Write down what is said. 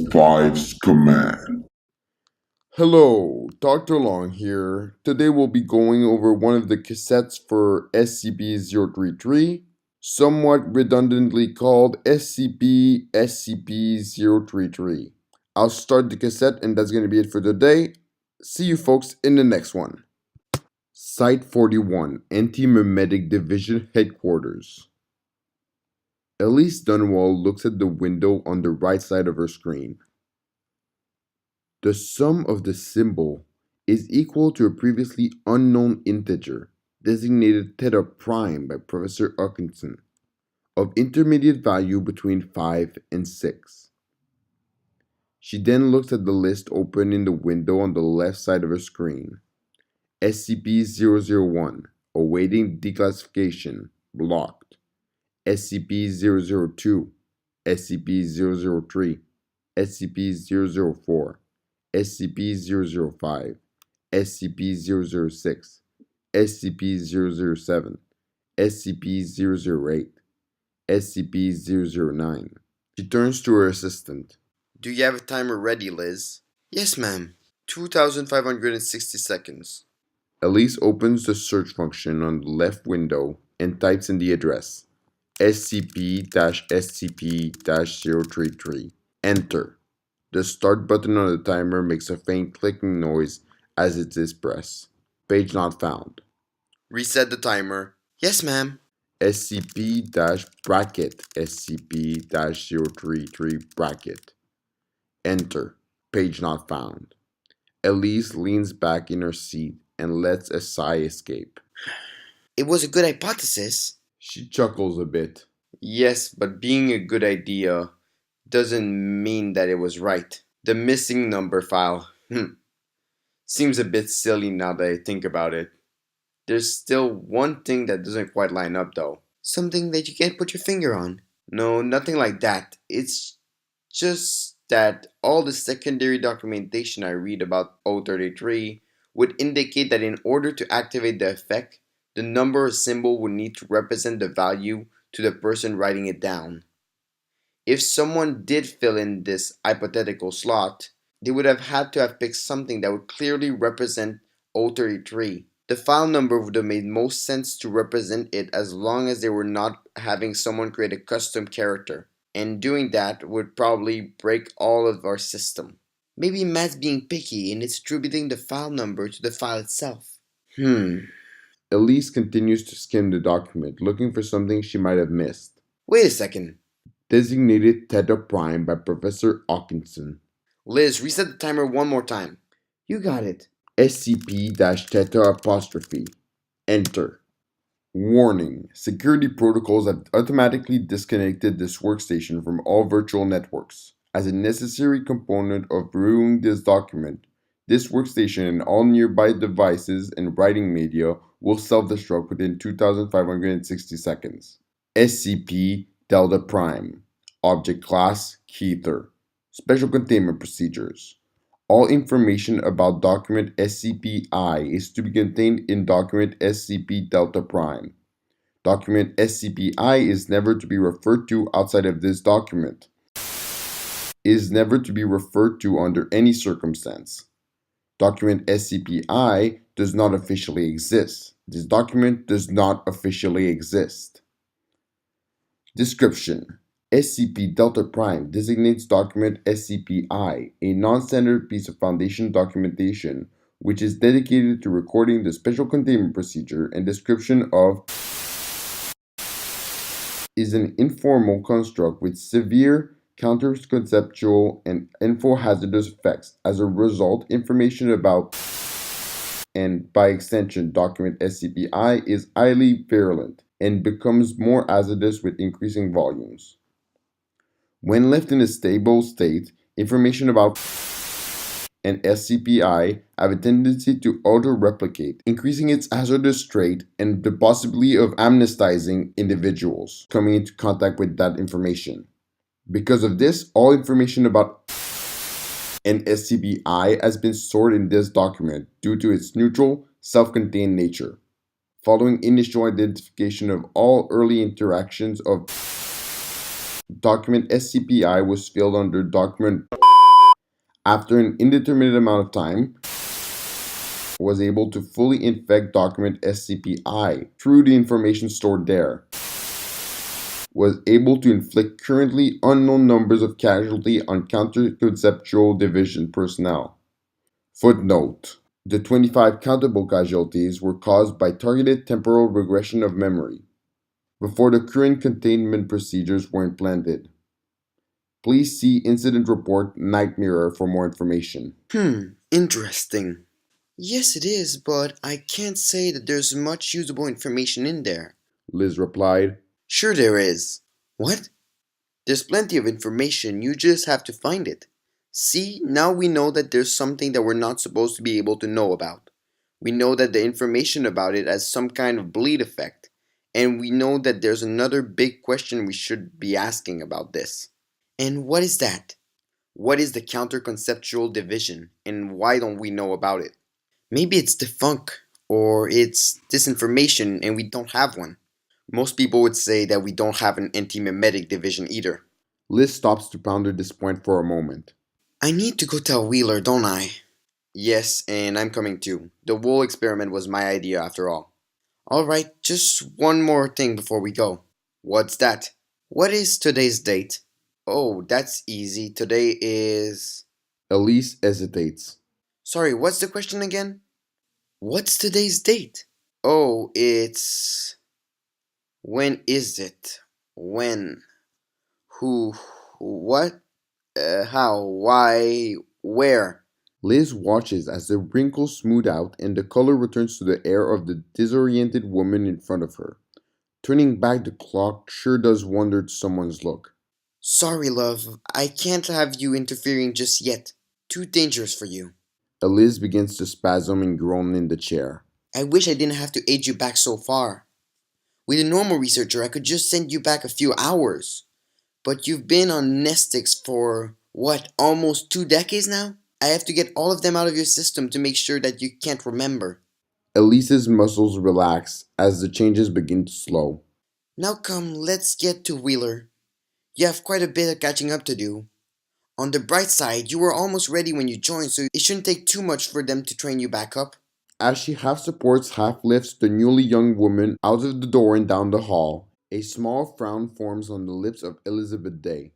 035's command. Hello, Dr. Long here. Today we'll be going over one of the cassettes for SCP-033, somewhat redundantly called SCP-SCP-033. I'll start the cassette and that's going to be it for today. See you folks in the next one. Site 41, Anti-Memetic Division Headquarters. Elise Dunwall looks at the window on the right side of her screen. The sum of the symbol is equal to a previously unknown integer, designated theta prime by Professor Atkinson, of intermediate value between 5 and 6. She then looks at the list open in the window on the left side of her screen. SCP-001, awaiting declassification, blocked. SCP-002, SCP-003, SCP-004, SCP-005, SCP-006, SCP-007, SCP-008, SCP-009. She turns to her assistant. Do you have a timer ready, Liz? Yes, ma'am. 2,560 seconds. Elise opens the search function on the left window and types in the address SCP-SCP-033. Enter. The start button on the timer makes a faint clicking noise as it is pressed. Page not found. Reset the timer. Yes, ma'am. SCP-SCP-033. Enter. Page not found. Elise leans back in her seat and lets a sigh escape. It was a good hypothesis. She chuckles a bit. Yes, but being a good idea doesn't mean that it was right. The missing number file seems a bit silly now that I think about it. There's still one thing that doesn't quite line up though. Something that you can't put your finger on. No, nothing like that. It's just that all the secondary documentation I read about 033 would indicate that in order to activate the effect, the number or symbol would need to represent the value to the person writing it down. If someone did fill in this hypothetical slot, they would have had to have picked something that would clearly represent 033. The file number would have made most sense to represent it as long as they were not having someone create a custom character. And doing that would probably break all of our system. Maybe Matt's being picky and it's attributing the file number to the file itself. Elise continues to skim the document, looking for something she might have missed. Wait a second. Designated theta prime by Professor Atkinson. Liz, reset the timer one more time. You got it. SCP-theta'. Enter. Warning. Security protocols have automatically disconnected this workstation from all virtual networks. As a necessary component of viewing this document, this workstation and all nearby devices and writing media will self-destruct within 2,560 seconds. SCP Delta Prime. Object Class Keither. Special Containment Procedures. All information about document SCP-I is to be contained in document SCP Delta Prime. Document SCP-I is never to be referred to outside of this document. Is never to be referred to under any circumstance. Document SCP-I does not officially exist. This document does not officially exist. Description. SCP Delta Prime designates document SCP-I, a non-standard piece of Foundation documentation which is dedicated to recording the special containment procedure and description of is an informal construct with severe counterconceptual and info-hazardous effects. As a result, information about and by extension document SCP-I is highly virulent and becomes more hazardous with increasing volumes. When left in a stable state, information about and SCP-I have a tendency to auto-replicate, increasing its hazardous trait and the possibility of amnestizing individuals coming into contact with that information. Because of this, all information about and SCP-I has been stored in this document due to its neutral, self-contained nature. Following initial identification of all early interactions of document SCP-I was filled under document After an indeterminate amount of time, was able to fully infect document SCP-I through the information stored there, was able to inflict currently unknown numbers of casualty on counter-conceptual division personnel. Footnote: the 25 countable casualties were caused by targeted temporal regression of memory, before the current containment procedures were implanted. Please see Incident Report Night Mirror for more information. Interesting. Yes, it is, but I can't say that there's much usable information in there. Liz replied. Sure there is. What? There's plenty of information, you just have to find it. See, now we know that there's something that we're not supposed to be able to know about. We know that the information about it has some kind of bleed effect, and we know that there's another big question we should be asking about this. And what is that? What is the counter-conceptual division, and why don't we know about it? Maybe it's defunct, or it's disinformation and we don't have one. Most people would say that we don't have an anti-memetic division either. Liz stops to ponder this point for a moment. I need to go tell Wheeler, don't I? Yes, and I'm coming too. The whole experiment was my idea after all. Alright, just one more thing before we go. What's that? What is today's date? Oh, that's easy. Today is... Elise hesitates. Sorry, what's the question again? What's today's date? Oh, it's... When is it? When? Who? What? How? Why? Where? Liz watches as the wrinkles smooth out and the color returns to the air of the disoriented woman in front of her. Turning back the clock sure does wonder to someone's look. Sorry, love. I can't have you interfering just yet. Too dangerous for you. Liz begins to spasm and groan in the chair. I wish I didn't have to aid you back so far. With a normal researcher, I could just send you back a few hours. But you've been on Nestix for, what, almost 2 decades now? I have to get all of them out of your system to make sure that you can't remember. Elise's muscles relax as the changes begin to slow. Now come, let's get to Wheeler. You have quite a bit of catching up to do. On the bright side, you were almost ready when you joined, so it shouldn't take too much for them to train you back up. As she half supports, half lifts the newly young woman out of the door and down the hall, a small frown forms on the lips of Elizabeth Day.